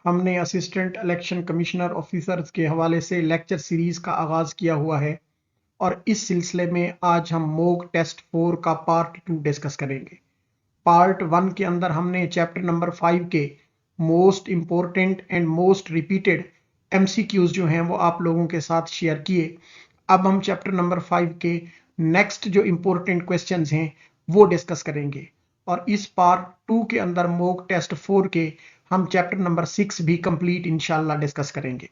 हमने assistant election commissioner officers के हवाले से लेक्चर सीरीज का आगाज किया हुआ है और इस सिलसिले में आज हम मॉक टेस्ट 4 का पार्ट 2 डिस्कस करेंगे। पार्ट 1 के अंदर हमने चैप्टर नंबर 5 के most important and most repeated MCQs जो हैं वो आप लोगों के साथ शेयर किए। अब हम चैप्टर नंबर 5 के नेक्स्ट जो इंपॉर्टेंट क्वेश्चंस हैं वो डिस्कस करेंगे और इस पार्ट 2 के अंदर मॉक टेस्ट 4 के हम चैप्टर नंबर 6 भी कंप्लीट इंशाल्लाह डिस्कस करेंगे।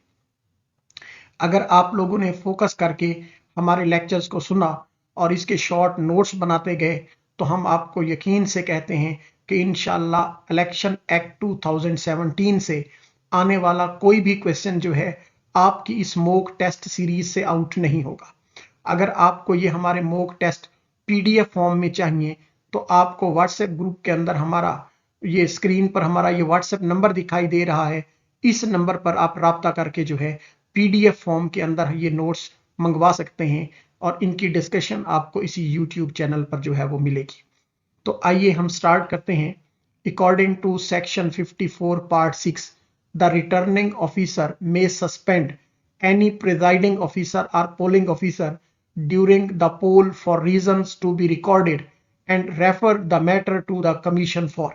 अगर आप लोगों ने फोकस करके हमारे लेक्चर्स को सुना और इसके शॉर्ट नोट्स बनाते गए तो हम आपको यकीन से कहते हैं कि इंशाल्लाह इलेक्शन एक्ट 2017 से आने वाला कोई भी क्वेश्चन जो है आपकी इस मॉक टेस्ट सीरीज से आउट नहीं होगा। अगर आपको ये हमारे मॉक टेस्ट पीडीएफ फॉर्म में चाहिए तो आपको व्हाट्सएप ग्रुप के अंदर हमारा ये स्क्रीन पर हमारा ये व्हाट्सएप नंबर दिखाई दे रहा है, इस नंबर पर आप राब्ता करके जो है पीडीएफ फॉर्म के अंदर ये नोट्स मंगवा सकते हैं और इनकी डिस्कशन आपको इसी यूट्यूब चैनल पर जो है वो मिलेगी। तो आइए हम स्टार्ट करते हैं। According to section 54 part 6, the returning officer may suspend any presiding officer or polling officer during the poll for reasons to be recorded and refer the matter to the commission for।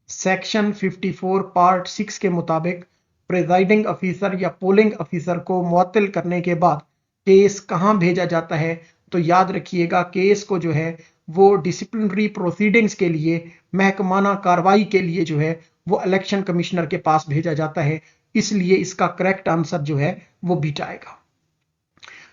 Section 54 part 6 के मुताबिक presiding officer या polling officer को मुअत्तल करने के बाद case कहां भेजा जाता है, तो याद रखिएगा केस को जो है वो डिसिप्लिनरी प्रोसीडिंग्स के लिए, महकमाना कार्रवाई के लिए जो है वो इलेक्शन कमिश्नर के पास भेजा जाता है। इसलिए इसका करेक्ट आंसर जो है वो बीट आएगा।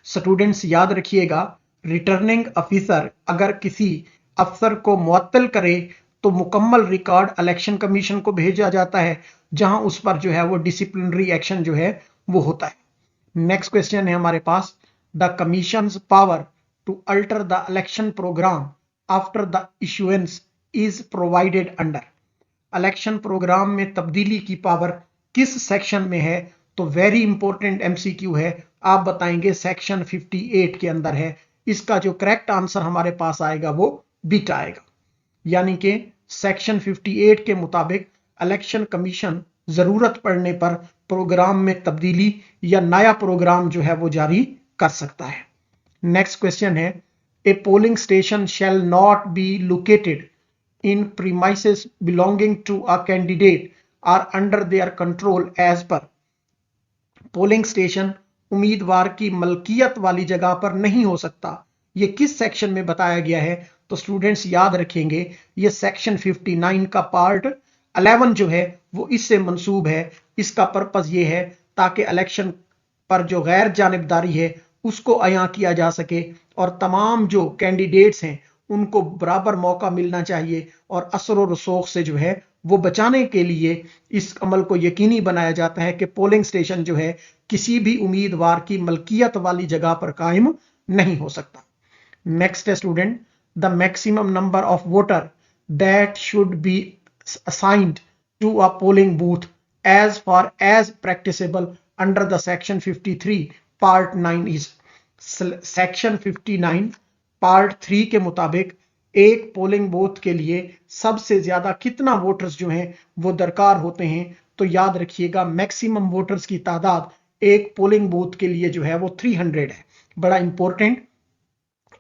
स्टूडेंट्स याद रखिएगा, रिटर्निंग ऑफिसर अगर किसी अफसर को मुअत्तल करे तो मुकम्मल रिकॉर्ड इलेक्शन कमीशन को भेजा जाता है, जहां उस पर जो है वो डिसिप्लिनरी एक्शन जो है वो होता है। नेक्स्ट क्वेश्चन है हमारे पास, the commission's power to alter the election programme after the issuance is provided under. Election programme में तब्दीली की पावर किस सेक्शन में है, तो वेरी इंपॉर्टेंट एमसीक्यू है, आप बताएंगे सेक्शन 58 के अंदर है। इसका जो करेक्ट आंसर हमारे पास आएगा वो बीटा आएगा। यानी कि सेक्शन 58 के मुताबिक इलेक्शन कमीशन जरूरत पड़ने पर प्रोग्राम में तब्दीली या नया प्रोग्राम जो है वो जारी कर सकता है। नेक्स्ट क्वेश्चन है, a polling station shall not be located in premises belonging to a candidate or under their control as per. Polling station उम्मीदवार की मलकियत वाली जगह पर नहीं हो सकता, ये किस सेक्शन में बताया गया है, तो स्टूडेंट्स याद रखेंगे ये सेक्शन 59 का पार्ट 11 जो है वो इससे मंसूब है। इसका पर्पस ये है ताकि इलेक्शन पर जो गैर जानिबदारी है उसको अयां किया जा सके और तमाम जो कैंडिडेट्स हैं उनको बराबर मौका मिलना चाहिए और असर और रसूख से जो है वो बचाने के लिए इस अमल को यकीनी बनाया जाता है कि पोलिंग स्टेशन जो है किसी भी उम्मीदवार की मलकियत वाली जगह पर कायम नहीं हो सकता। नेक्स्ट है student, the maximum number of voter that should be assigned to a polling booth as far as practicable under the section 53 part 9 is. Section 59 part 3 के मुताबिक एक पोलिंग बूथ के लिए सबसे ज्यादा कितना वोटर्स जो हैं वो दरकार होते हैं, तो याद रखिएगा मैक्सिमम वोटर्स की तादाद एक पोलिंग बूथ के लिए जो है वो 300 है। बड़ा इंपॉर्टेंट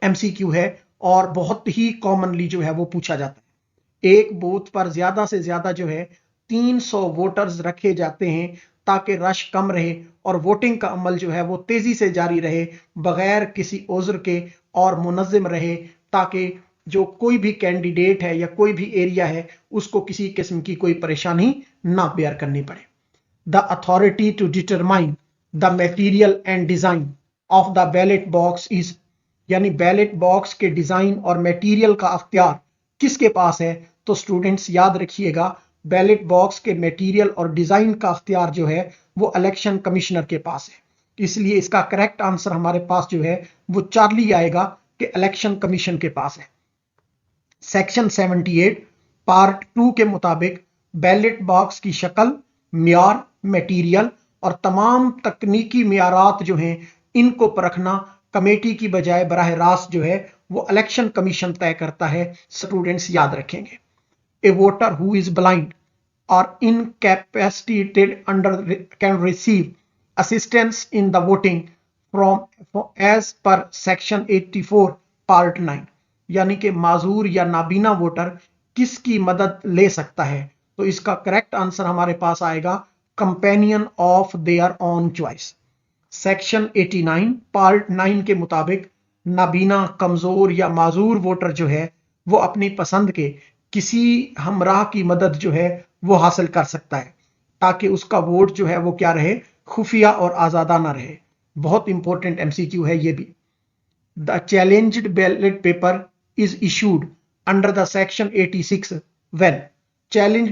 एमसीक्यू है और बहुत ही कॉमनली जो है वो पूछा जाता है। एक बूथ पर ज्यादा से ज्यादा जो है 300 वोटर्स रखे जाते हैं ताकि रश कम रहे और वोटिंग का अमल जो है वो तेजी से जारी रहे बगैर किसी ओज़र के और मुनज़्ज़म रहे, ताकि जो कोई भी कैंडिडेट है या कोई भी एरिया है उसको किसी किस्म की कोई परेशानी ना बेयर करनी पड़े। The authority to determine the material and design of the ballot box is, यानी बैलेट बॉक्स के डिजाइन और मटेरियल का अख्तियार किसके पास है, तो स्टूडेंट्स याद रखिएगा बैलेट बॉक्स के मटेरियल और डिजाइन का अख्तियार जो है वो इलेक्शन कमिश्नर के पास है। इसलिए इसका करेक्ट आंसर हमारे पास जो है वो चार्ली आएगा कि इलेक्शन कमीशन के पास है। सेक्शन 78 पार्ट 2 के मुताबिक बैलेट बॉक्स की शक्ल, म्यार, मटेरियल और तमाम तकनीकी म्यारात जो हैं इनको परखना कमेटी की बजाय बराह रास्त जो है वो इलेक्शन कमीशन तय करता है। स्टूडेंट्स याद रखेंगे, a voter who is blind or incapacitated under can receive assistance in the voting from as per section 84 part 9। यानी कि माजूर या नाबीना वोटर किसकी मदद ले सकता है? तो इसका करेक्ट आंसर हमारे पास आएगा companion of their own choice. Section 89 part 9 के मुताबिक नाबीना, कमजोर या माजूर वोटर जो है वो अपनी पसंद के किसी हमराह की मदद जो है वो हासिल कर सकता है ताकि उसका वोट जो है वो क्या रहे, खुफिया और आजादाना रहे। बहुत इंपॉर्टेंट एमसीक्यू है ये भी। The challenged ballot paper is issued under the section 86 when. Challenge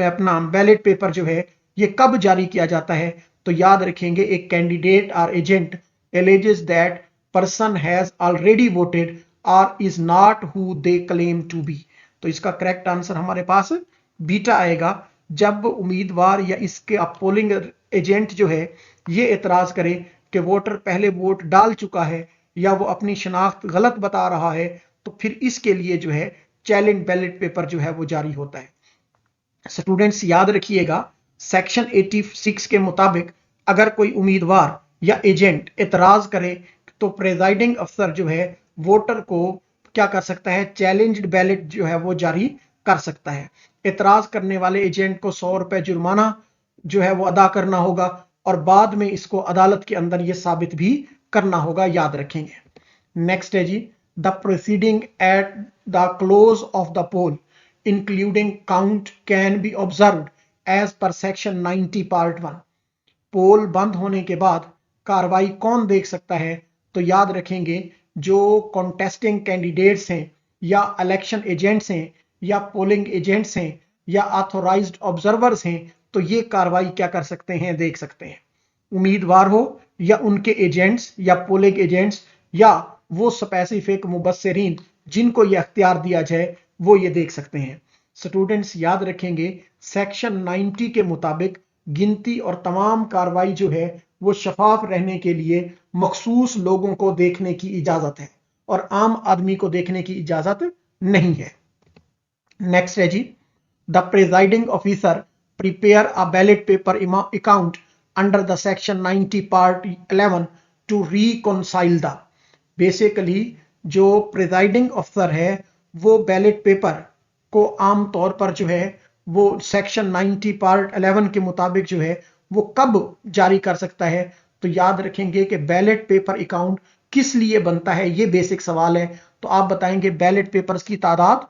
अपना बैलेट पेपर जो है ये कब जारी किया जाता है? तो याद रखेंगे, एक candidate or agent alleges that person has already voted or is not who they claim to be. तो इसका करेक्ट आंसर हमारे पास बीटा आएगा। जब उम्मीदवार या इसके पोलिंग एजेंट जो है ये एतराज करे कि वोटर पहले वोट डाल चुका है या वो अपनी शनाख्त गलत बता रहा है, तो फिर इसके लिए जो है चैलेंज बैलेट पेपर जो है वो जारी होता है। स्टूडेंट्स याद रखिएगा, सेक्शन 86 के मुताबिक अगर कोई उम्मीदवार या एजेंट एतराज करे तो प्रेजाइडिंग अफसर जो है वोटर को क्या कर सकता है? चैलेंज्ड बैलेट जो है वो जारी कर सकता है। एतराज करने वाले एजेंट को 100 रुपए जुर्माना जो है वो अदा करना होगा और बाद में इसको अदालत के अंदर ये साबित भी करना होगा, याद रखेंगे। नेक्स्ट है जी, the proceeding at the close of the poll including count can be observed as per section 90 part 1। Poll बंद होने के बाद कार्रवाई कौन देख सकता है? तो याद रखेंगे, जो कॉन्टेस्टिंग कैंडिडेट्स हैं या इलेक्शन एजेंट्स हैं या पोलिंग एजेंट्स हैं या ऑथोराइज्ड ऑब्जर्वर्स हैं, तो ये कार्रवाई क्या कर सकते हैं? देख सकते हैं। उम्मीदवार हो या उनके एजेंट्स या पोलिंग एजेंट्स या वो स्पेसिफिक मुबस्सिरीन जिनको ये अख्तियार दिया जाए वो ये देख सकते हैं। स्टूडेंट्स याद रखेंगे, सेक्शन 90 के मुताबिक गिनती और तमाम कार्रवाई जो है वो शफाफ रहने के लिए मखसूस लोगों को देखने की इजाजत है और आम आदमी को देखने की इजाजत नहीं है। नेक्स्ट है जी, the presiding officer prepare a ballot paper account under the section 90 part 11 to reconcile the. Basically जो प्रिजाइडिंग ऑफिसर है वो बैलेट पेपर को आम तौर पर जो है वो सेक्शन 90 पार्ट 11 के मुताबिक जो है वो कब जारी कर सकता है? तो याद रखेंगे कि बैलेट पेपर अकाउंट किस लिए बनता है, ये बेसिक सवाल है। तो आप बताएंगे बैलेट पेपर्स की तादाद,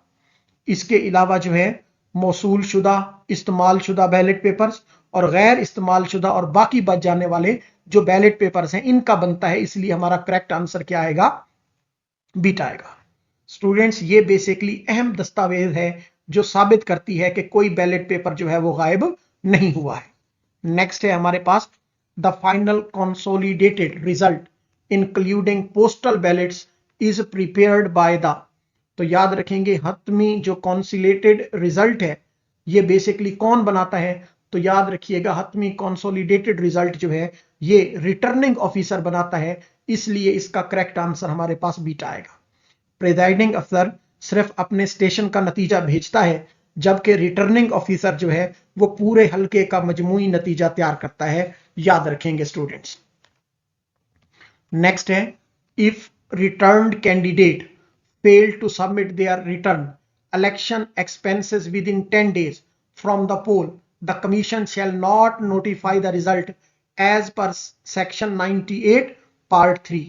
इसके अलावा जो है मौसूल शुदा, इस्तेमाल शुदा बैलेट पेपर्स और गैर इस्तेमाल शुदा और बाकी बच जाने वाले जो बैलेट पेपर्स हैं इनका बनता है। इसलिए हमारा करेक्ट आंसर क्या आएगा? बीटा आएगा। स्टूडेंट्स ये बेसिकली अहम दस्तावेज है जो साबित करती है कि कोई बैलेट पेपर जो है वो गायब नहीं हुआ है। नेक्स्ट है हमारे पास, the final consolidated result including postal ballots is prepared by the. तो याद रखेंगे, हतमी जो कंसोलिडेटेड रिजल्ट है ये बेसिकली कौन बनाता है? तो याद रखिएगा, हतमी कंसोलिडेटेड रिजल्ट जो है ये रिटर्निंग ऑफिसर बनाता है। इसलिए इसका करेक्ट आंसर हमारे पास बीटा आएगा। प्रिजाइडिंग अफसर सिर्फ अपने स्टेशन का नतीजा भेजता है, जबकि रिटर्निंग ऑफिसर जो है वो पूरे हलके का मजमूई नतीजा तैयार करता है, याद रखेंगे स्टूडेंट्स। नेक्स्ट है, if returned candidate fail to submit their return election expenses within 10 days from the poll, the commission shall not notify the result as per section 98 part 3।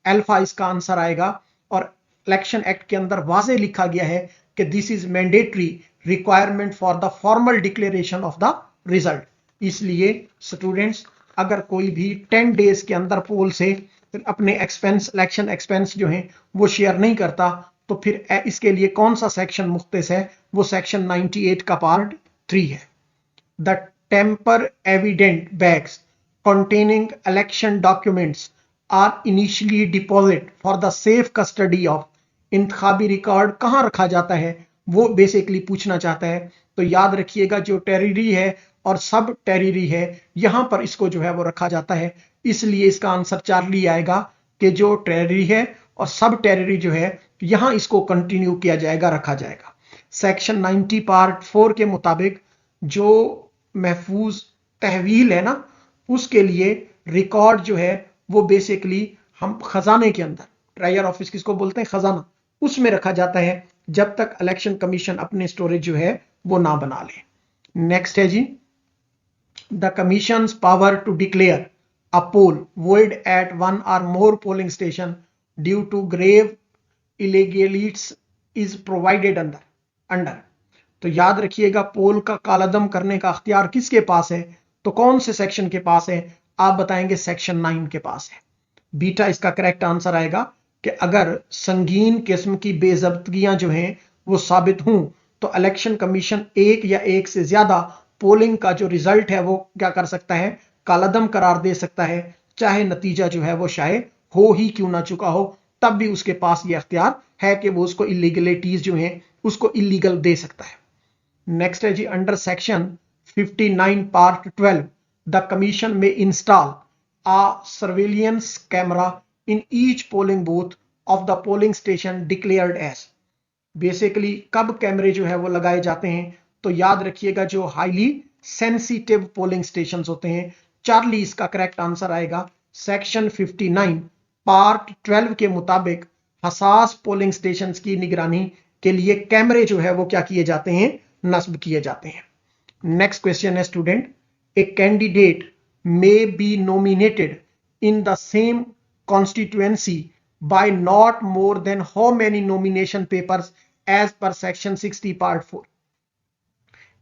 Alpha इसका आंसर आएगा और इलेक्शन एक्ट के अंदर वाजे लिखा गया है कि this is mandatory requirement for the formal declaration of the result. इसलिए स्टूडेंट्स अगर कोई भी 10 डेज के अंदर पोल से अपने एक्सपेंस, इलेक्शन एक्सपेंस जो हैं वो शेयर नहीं करता, तो फिर इसके लिए कौन सा सेक्शन मुख्तस है? वो सेक्शन 98 का पार्ट 3 है। The temper evident bags containing election documents are initially deposit for the safe custody of। इंतखाबी रिकॉर्ड कहाँ रखा जाता है वो बेसिकली पूछना चाहता है। तो याद रखिएगा, जो टेरिटरी है और सब टेरिटरी है यहां पर इसको जो है वो रखा जाता है। इसलिए इसका आंसर चार्ली आएगा कि जो टेरिटरी है और सब टेरिटरी जो है यहां इसको कंटिन्यू किया जाएगा, रखा जाएगा। सेक्शन 90 पार्ट 4 के मुताबिक जो महफूज तहवील है ना, उसके लिए रिकॉर्ड जो है वो बेसिकली हम खजाने के अंदर, ट्रेजर ऑफिस किसको बोलते हैं, खजाना, उसमें रखा जाता है जब तक इलेक्शन कमीशन अपने स्टोरेज जो है वो ना बना ले। नेक्स्ट है जी, the commission's power to declare a poll void at one or more polling station due to grave illegalities is provided under। तो याद रखिएगा, पोल का कालादम करने का अख्तियार किसके पास है, तो कौन से सेक्शन के पास है, आप बताएंगे सेक्शन 9 के पास है। बीटा इसका करेक्ट आंसर आएगा कि अगर संगीन किस्म की बेजब्तगियां जो हैं वो साबित हों तो इलेक्शन कमीशन एक या एक से ज्यादा पोलिंग का जो रिजल्ट है वो क्या कर सकता है, कालादम करार दे सकता है, चाहे नतीजा जो है वो शायद हो ही क्यों ना चुका हो, तब भी उसके पास ये अख्तियार है कि वो उसको इलीगलिटीज जो हैं उसको इलीगल दे सकता है। नेक्स्ट है जी, under section 59 part 12 the commission may install a surveillance camera in each polling booth of the polling station declared as। Basically कब कैमरे जो है वो लगाए जाते हैं, तो याद रखिएगा जो हाईली सेंसिटिव पोलिंग स्टेशंस होते हैं, चार्ली इसका करेक्ट आंसर आएगा। सेक्शन 59 पार्ट 12 के मुताबिक हसास पोलिंग स्टेशंस की निगरानी के लिए कैमरे जो है वो क्या किए जाते हैं, नस्ब किए जाते हैं। नेक्स्ट क्वेश्चन है student, a candidate may be nominated in the same constituency by not more than how many nomination papers as per section 60 part 4।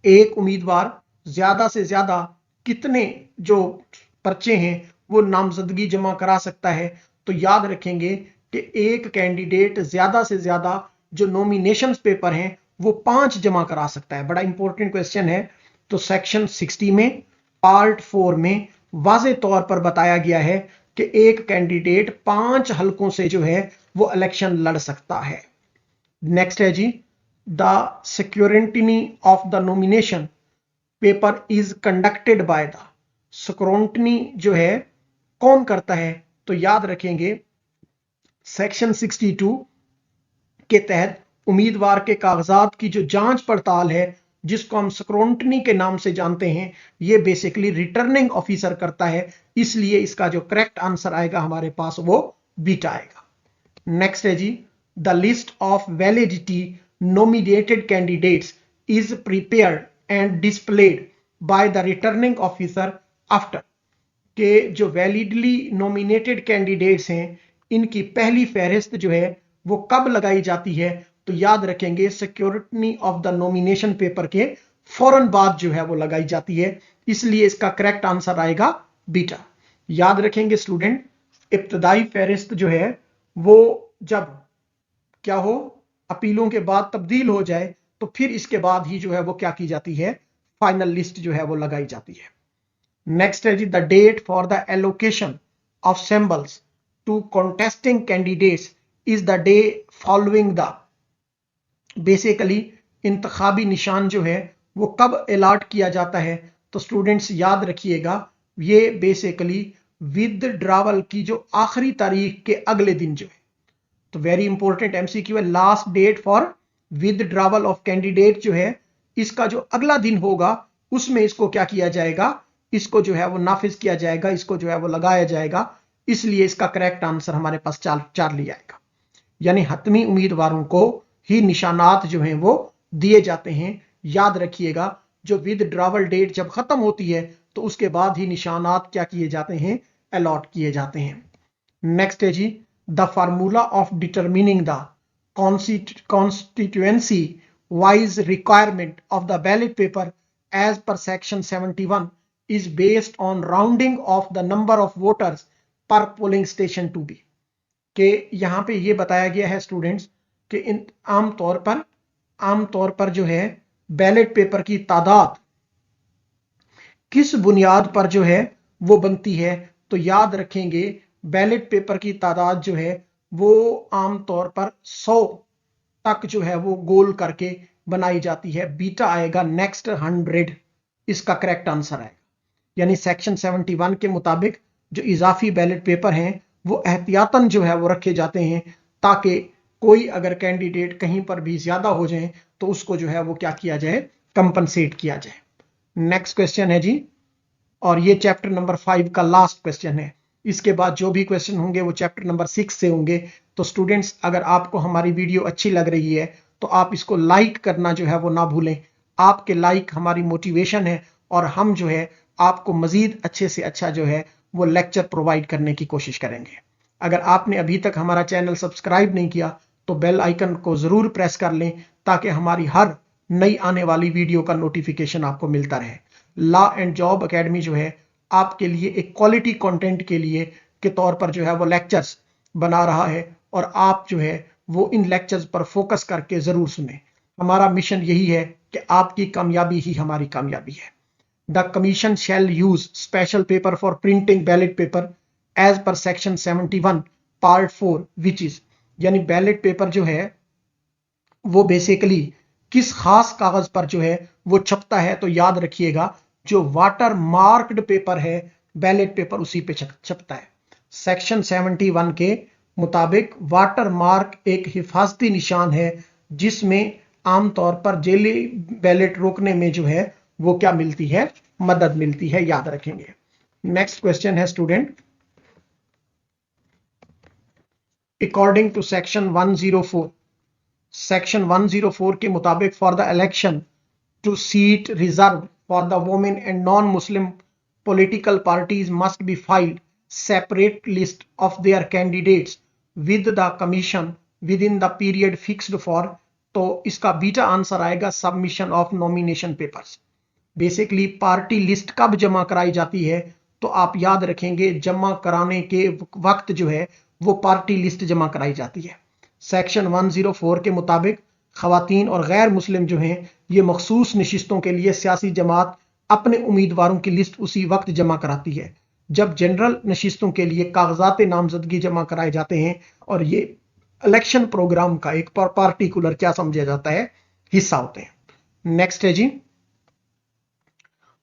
एक उम्मीदवार ज्यादा से ज्यादा कितने जो पर्चे हैं वो नामजदगी जमा करा सकता है, तो याद रखेंगे कि एक कैंडिडेट ज्यादा से ज्यादा जो नॉमिनेशन पेपर हैं वो 5 जमा करा सकता है। बड़ा इंपॉर्टेंट क्वेश्चन है। तो सेक्शन 60 में पार्ट 4 में वाज़े तौर पर बताया गया है कि एक कैंडिडेट 5 हलकों से जो है वो इलेक्शन लड़ सकता है। नेक्स्ट है जी, the security of the nomination paper is conducted by the. Scrutiny जो है कौन करता है, तो याद रखेंगे सेक्शन 62 के तहत उम्मीदवार के कागजात की जो जांच पड़ताल है, जिसको हम स्क्रूटनी के नाम से जानते हैं, ये बेसिकली रिटर्निंग ऑफिसर करता है। इसलिए इसका जो करेक्ट आंसर आएगा हमारे पास वो बीटा आएगा। नेक्स्ट है जी, the list of validity nominated candidates is prepared and displayed by the returning officer after. के जो वैलिडली नॉमिनेटेड कैंडिडेट्स हैं इनकी पहली फहरिस्त जो है वो कब लगाई जाती है, तो याद रखेंगे security of the nomination paper के फौरन बाद जो है वो लगाई जाती है। इसलिए इसका करेक्ट आंसर आएगा बीटा। याद रखेंगे स्टूडेंट, इब्तदाई फहरिस्त जो है वो जब क्या हो, अपीलों के बाद तब्दील हो जाए, तो फिर इसके बाद ही जो है वो क्या की जाती है, फाइनल लिस्ट जो है वो लगाई जाती है। नेक्स्ट है जी, the date for the allocation of symbols to contesting candidates is the day following the. Basically इंतखाबी निशान जो है वो कब अलॉट किया जाता है, तो स्टूडेंट्स याद रखिएगा ये बेसिकली विदड्रॉवल की जो आखिरी तारीख के अगले दिन जो है। तो वेरी इंपॉर्टेंट एमसीक्यू है, last date for withdrawal of candidate जो है इसका जो अगला दिन होगा उसमें इसको क्या किया जाएगा, इसको जो है वो नाफिज किया जाएगा, इसको जो है वो लगाया जाएगा। इसलिए इसका करेक्ट आंसर हमारे पास चार्ली आएगा। यानी हतमी उम्मीदवारों को ही निशानात जो हैं वो दिए जाते हैं। याद रखिएगा जो विदड्रॉवल डेट जब खत्म होती है तो उसके बाद ही निशानात क्या किए जाते हैं, अलॉट किए जाते हैं। नेक्स्ट है जी, the formula of determining the constituency wise requirement of the ballot paper as per section 71 is based on rounding off the number of voters per polling station to be. के यहां पे ये बताया गया है स्टूडेंट्स कि आमतौर पर जो है बैलेट पेपर की तादाद किस बुनियाद पर जो है वो बनती है, तो याद रखेंगे बैलेट पेपर की तादाद जो है वो आमतौर पर 100 तक जो है वो गोल करके बनाई जाती है। बीटा आएगा नेक्स्ट 100, इसका करेक्ट आंसर आएगा। यानी सेक्शन 71 के मुताबिक जो इजाफी बैलेट पेपर हैं वो एहतियातन जो है वो रखे जाते हैं ताकि कोई अगर कैंडिडेट कहीं पर भी ज्यादा हो जाए तो उसको जो है वो क्या किया जाए, कंपनसेट किया जाए। नेक्स्ट क्वेश्चन है जी, और ये चैप्टर नंबर 5 का लास्ट क्वेश्चन है। इसके बाद जो भी क्वेश्चन होंगे वो चैप्टर नंबर 6 से होंगे। तो स्टूडेंट्स, अगर आपको हमारी वीडियो अच्छी लग रही है तो आप इसको लाइक करना जो है वो ना भूलें। आपके लाइक हमारी मोटिवेशन है और हम जो है आपको मजीद अच्छे से अच्छा जो है वो लेक्चर प्रोवाइड करने की कोशिश करेंगे। अगर आपने अभी तक हमारा चैनल सब्सक्राइब नहीं किया तो बेल आइकन को जरूर प्रेस कर लें ताकि हमारी हर नई आने वाली वीडियो का नोटिफिकेशन आपको मिलता रहे। लॉ एंड जॉब एकेडमी जो है आपके लिए एक क्वालिटी कंटेंट के लिए के तौर पर जो है वो लेक्चर्स बना रहा है और आप जो है वो इन लेक्चर्स पर फोकस करके जरूर सुने। हमारा मिशन यही है कि आपकी कामयाबी ही हमारी कामयाबी है। The commission shall use special paper for printing ballot paper as per section 71 part 4 which is, यानी बैलेट पेपर जो है वो बेसिकली किस खास कागज पर जो है वो छपता है, तो याद रखिएगा जो वाटर मार्क्ड पेपर है बैलेट पेपर उसी पे छपता है। सेक्शन 71 के मुताबिक वाटर मार्क एक हिफाजती निशान है जिसमें आमतौर पर जेली बैलेट रोकने में जो है वो क्या मिलती है, मदद मिलती है, याद रखेंगे। नेक्स्ट क्वेश्चन है student, according to section 104, section 104 के मुताबिक for the election to seat reserved for the women and non Muslim political parties must be filed separate list of their candidates with the commission within the period fixed for, तो इसका beta answer आएगा submission of nomination papers. Basically party list कब जमा कराई जाती है, तो आप याद रखेंगे जमा कराने के वक्त जो है वो पार्टी लिस्ट जमा कराई जाती है। सेक्शन 104 के मुताबिक खवातीन और गैर मुस्लिम जो हैं ये मखसूस नशिस्तों के लिए सियासी जमात अपने उम्मीदवारों की लिस्ट उसी वक्त जमा कराती है जब जनरल नशिस्तों के लिए कागजात नामजदगी जमा कराए जाते हैं, और ये इलेक्शन प्रोग्राम का एक पार्टिकुलर क्या समझा जाता है, हिस्सा होते हैं। नेक्स्ट है जी,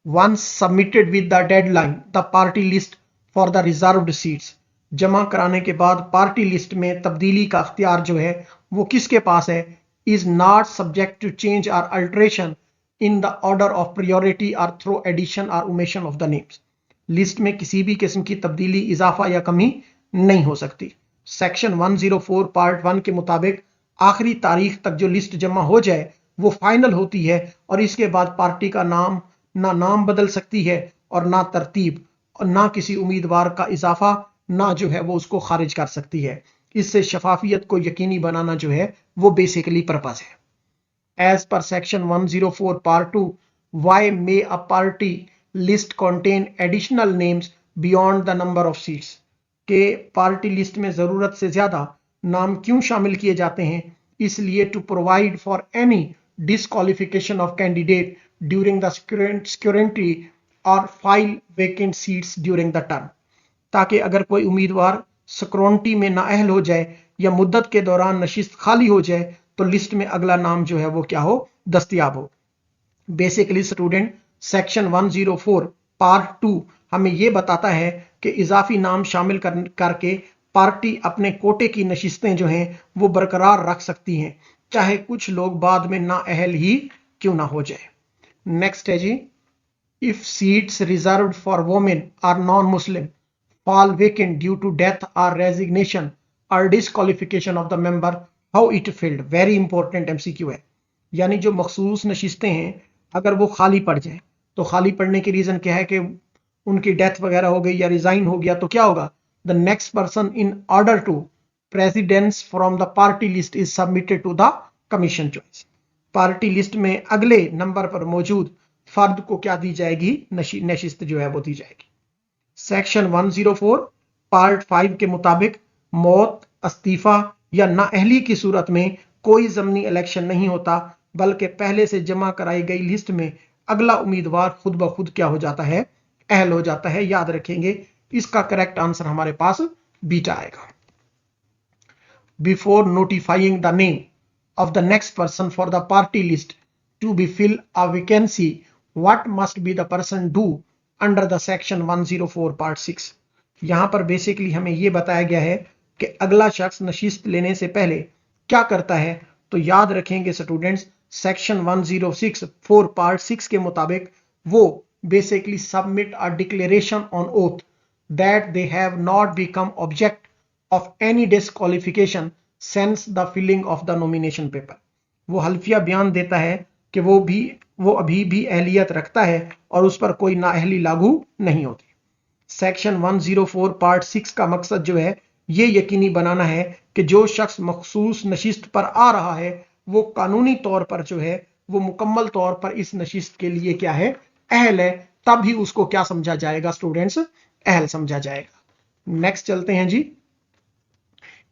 once submitted with the deadline the party list for the reserved seats, जमा कराने के बाद पार्टी लिस्ट में तब्दीली का अख्तियार जो है वो किसके पास है, is not subject to change or alteration in the order of priority or through addition or omission of the names, list में किसी भी किस्म की तब्दीली, इजाफा या कमी नहीं हो सकती। सेक्शन 104 पार्ट 1 के मुताबिक आखिरी तारीख तक जो लिस्ट जमा हो जाए वो फाइनल होती है और इसके बाद पार्टी का नाम बदल सकती है और ना तरतीब, और ना किसी उम्मीदवार का इजाफा, ना जो है वो उसको खारिज कर सकती है। इससे शफाफियत को यकीनी बनाना जो है वो बेसिकली पर्पस है। As per section 104 part 2, why may a party list contain additional names beyond the number of seats, के पार्टी लिस्ट में जरूरत से ज्यादा नाम क्यों शामिल किए जाते हैं, इसलिए to provide for any disqualification of candidate during the security और file vacant seats during the term, ताकि अगर कोई उम्मीदवार सिक्योरिटी में नाअहल हो जाए या मुद्दत के दौरान नशिस्त खाली हो जाए तो लिस्ट में अगला नाम जो है वो क्या हो, दस्तयाब हो। बेसिकली स्टूडेंट सेक्शन 104 पार्ट 2 हमें ये बताता है कि इजाफी नाम शामिल करके पार्टी अपने कोटे की नशिस्तें जो हैं वो बरकरार रख सकती हैं, चाहे कुछ लोग बाद में नाअहल ही क्यों ना हो जाए। नेक्स्ट है जी, if seats reserved for women or non Muslim fall vacant due to death or resignation or disqualification of the member, how it filled, very important MCQ है। यानी जो मखसूस नशिस्तें हैं अगर वो खाली पड़ जाए, तो खाली पड़ने की रीजन क्या है कि उनकी डेथ वगैरह हो गई या रिजाइन हो गया, तो क्या होगा, the next person in order to precedence from the party list is submitted to the commission choice, party list में अगले नंबर पर मौजूद फर्द को क्या दी जाएगी, नशिस्त जो है वो दी जाएगी। सेक्शन 104 पार्ट 5 के मुताबिक मौत, इस्तीफा या नाअहली की सूरत में कोई ज़मनी इलेक्शन नहीं होता, बल्कि पहले से जमा कराई गई लिस्ट में अगला उम्मीदवार खुद ब खुद क्या हो जाता है, अहल हो जाता है। याद रखेंगे इसका करेक्ट आंसर हमारे पास बीटा आएगा। Before notifying the name of the next person for the party list to be fill a vacancy, what must be the person do under the section 104 part 6। यहां पर बेसिकली हमें यह बताया गया है कि अगला शख्स नशिस्त लेने से पहले क्या करता है। तो याद रखेंगे स्टूडेंट्स, सेक्शन 106 4 पार्ट 6 के मुताबिक वो basically submit a declaration on oath that they have not become object of any disqualification since the filling of the nomination paper. वो हल्फिया बयान देता है कि वो अभी भी अहलियत रखता है और उस पर कोई नाअहली लागू नहीं होती। सेक्शन 104 पार्ट 6 का मकसद जो है ये यकीनी बनाना है कि जो शख्स मखसूस नशिस्त पर आ रहा है वो कानूनी तौर पर जो है वो मुकम्मल तौर पर इस नशिस्त के लिए क्या है, अहल है। तब ही उसको क्या समझा जाएगा स्टूडेंट्स, अहल समझा जाएगा। नेक्स्ट चलते हैं जी।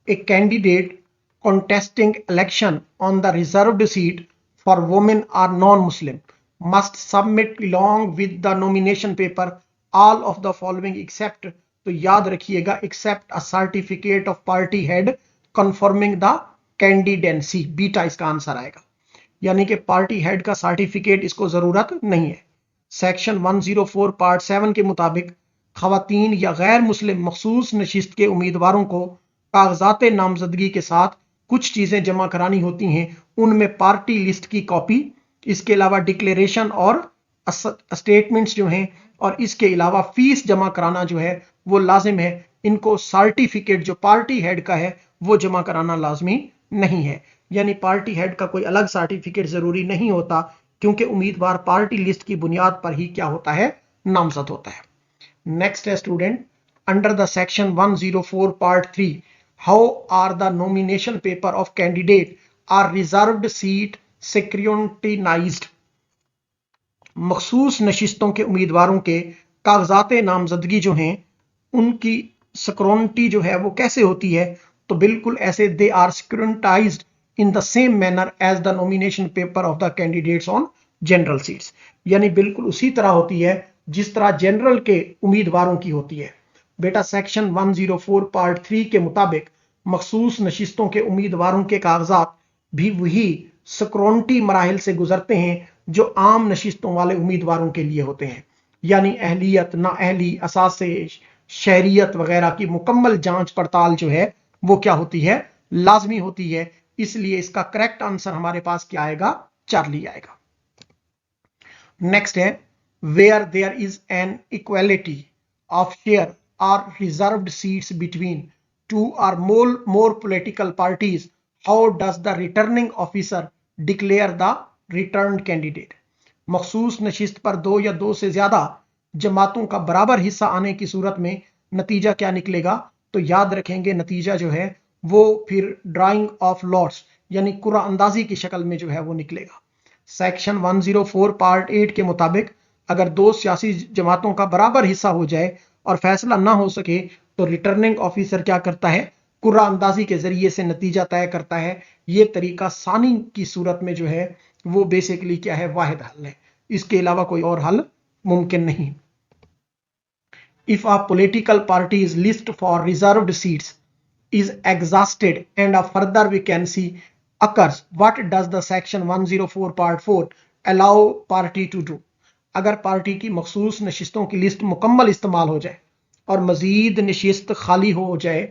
A candidate contesting election on the reserved seat for women or non-Muslim must submit along with the nomination paper all of the following except, तो याद रखिएगा, except a certificate of party head confirming the candidacy, beta इसका answer आएगा। यानी कि party head का certificate इसको जरूरत नहीं है। सेक्शन 104 पार्ट 7 के मुताबिक खवातीन या गैर मुस्लिम मखसूस नशिस्त के उम्मीदवारों को कागजात नामजदगी के साथ कुछ चीजें जमा करानी होती हैं, उनमें पार्टी लिस्ट की कॉपी, इसके अलावा डिक्लेरेशन और स्टेटमेंट्स जो हैं, और इसके अलावा फीस जमा कराना जो है वो लाजिम है। इनको सर्टिफिकेट जो पार्टी हेड का है वो जमा कराना लाजमी नहीं है। यानी पार्टी हेड का कोई अलग सर्टिफिकेट जरूरी नहीं होता, क्योंकि उम्मीदवार पार्टी लिस्ट की बुनियाद पर ही क्या होता है, नामजद होता है। नेक्स्ट है student, under the section 104 part 3 how are the nomination paper of candidate are reserved seat scrutinized। मखसूस नशिस्तों के उम्मीदवारों के कागजात नामजदगी जो हैं उनकी स्क्रूटनी जो है वो कैसे होती है, तो बिल्कुल ऐसे, they are scrutinized in the same manner as the nomination paper of the candidates on general seats. यानी बिल्कुल उसी तरह होती है जिस तरह जनरल के उम्मीदवारों की होती है। बेटा सेक्शन 104 पार्ट 3 के मुताबिक मखसूस नशिस्तों के उम्मीदवारों के कागजात भी वही स्क्रूटनी मराहिल से गुजरते हैं जो आम नशिस्तों वाले उम्मीदवारों के लिए होते हैं। यानी अहलियत, नाअहली, असासे, शहरियत वगैरह की मुकम्मल जांच पड़ताल जो है वो क्या होती है, लाजमी होती है। इसलिए इसका करेक्ट आंसर हमारे पास क्या आएगा, चार्ली आएगा। नेक्स्ट है, where there is an equality of share or reserved seats between two or more political parties, how does the returning officer declare the returned candidate। मखसूस नशिस्त पर दो या दो से ज्यादा जमातों का बराबर हिस्सा आने की सूरत में नतीजा क्या निकलेगा, तो याद रखेंगे नतीजा जो है वो फिर ड्राइंग ऑफ लॉट्स यानी कुरा अंदाजी की शक्ल में जो है वो निकलेगा। सेक्शन 104 पार्ट 8 के मुताबिक अगर दो सियासी जमातों का बराबर हिस्सा हो जाए और फैसला ना हो सके तो रिटर्निंग ऑफिसर क्या करता है, कुर्रा अंदाजी के जरिए से नतीजा तय करता है। ये तरीका सानी की सूरत में जो है वो बेसिकली क्या है, वाहिद हल है, इसके अलावा कोई और हल मुमकिन नहीं। If a political parties list for reserved seats is exhausted and a further vacancy occurs, what does the section 104 part 4 allow party to do। अगर पार्टी की मखसूस नशिस्तों की लिस्ट मुकम्मल इस्तेमाल हो जाए और मजीद नशिस्त खाली हो जाए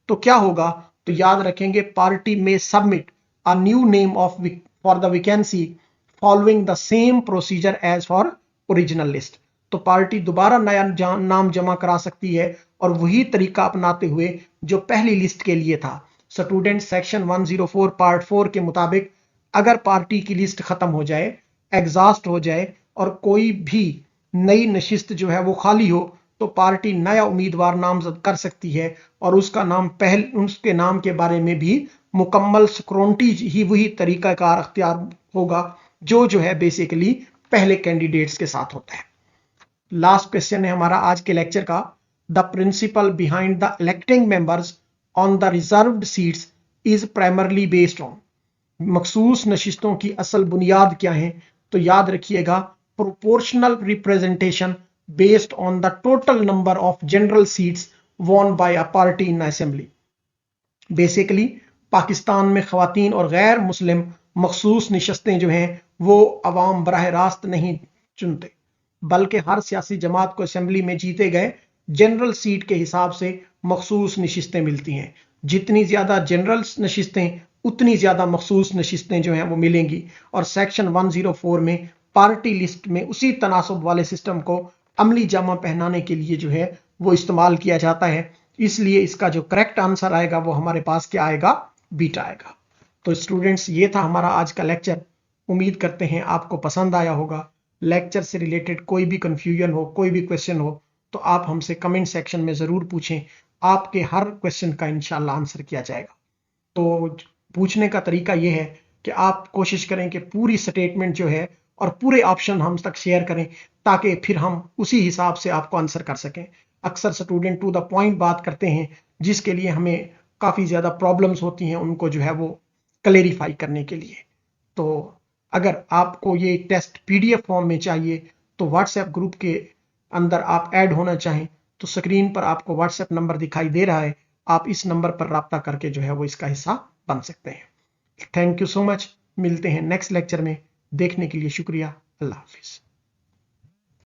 तो क्या होगा, तो याद रखेंगे पार्टी में submit a new name of for the vacancy following the same procedure as for original list. तो पार्टी दोबारा नया नाम जमा करा सकती है और वही तरीका अपनाते हुए जो पहली लिस्ट के लिए था। स्टूडेंट सेक्शन 104 पार्ट 4 के मुताबिक अगर पार्टी की लिस्ट खत्म हो जाए, एग्जॉस्ट हो जाए और कोई भी नई नशिस्त जो है वो खाली हो तो पार्टी नया उम्मीदवार नामजद कर सकती है और उसका नाम उसके नाम के बारे में भी मुकम्मल स्क्रूटनी ही वही तरीकाकार अख्तियार होगा जो है बेसिकली पहले कैंडिडेट्स के साथ होता है। लास्ट क्वेश्चन है हमारा आज के लेक्चर का, the principle behind the electing members on the reserved seats is primarily based on. मखसूस नशिस्तों की असल बुनियाद क्या है, तो याद रखिएगा proportional representation based on the total number of general seats won by a party in assembly. Basically Pakistan में खवातीन और गैर मुस्लिम मखसूस नशस्तें जो हैं वो अवाम बराह रास्त नहीं चुनते, बल्कि हर सियासी जमात को असेंबली में जीते गए जनरल सीट के हिसाब से मखसूस नशिस्तें मिलती हैं। जितनी ज्यादा जनरल नशिस्तें उतनी ज्यादा मखसूस नशिस्तें जो हैं वो मिलेंगी। और सेक्शन 104 में पार्टी लिस्ट में उसी तनासुब वाले सिस्टम को अमली जामा पहनाने के लिए जो है वो इस्तेमाल किया जाता है। इसलिए इसका जो करेक्ट आंसर आएगा वो हमारे पास क्या आएगा, बीटा आएगा। तो स्टूडेंट्स, ये था हमारा आज का लेक्चर। उम्मीद करते हैं आपको पसंद आया होगा। लेक्चर से रिलेटेड कोई भी कंफ्यूजन हो, कोई भी क्वेश्चन हो, तो आप हमसे कमेंट सेक्शन में ज़रूर पूछें। आपके हर क्वेश्चन का इंशाल्लाह आंसर किया जाएगा। तो पूछने का तरीका ये है कि आप कोशिश करें कि पूरी स्टेटमेंट जो है और पूरे ऑप्शन हम तक शेयर करें, ताकि फिर हम उसी हिसाब से आपको आंसर कर सकें। अक्सर स्टूडेंट टू द पॉइंट बात करते हैं, जिसके लिए हमें काफ़ी ज़्यादा प्रॉब्लम्स होती हैं उनको जो है वो क्लेरिफाई करने के लिए। तो अगर आपको ये टेस्ट पीडीएफ फॉर्म में चाहिए तो व्हाट्सएप ग्रुप के अंदर आप ऐड होना चाहें तो स्क्रीन पर आपको व्हाट्सएप नंबर दिखाई दे रहा है। आप इस नंबर पर राब्ता करके जो है वो इसका हिस्सा बन सकते हैं। Thank you so much. मिलते हैं नेक्स्ट लेक्चर में। देखने के लिए शुक्रिया। अल्लाह हाफिज़।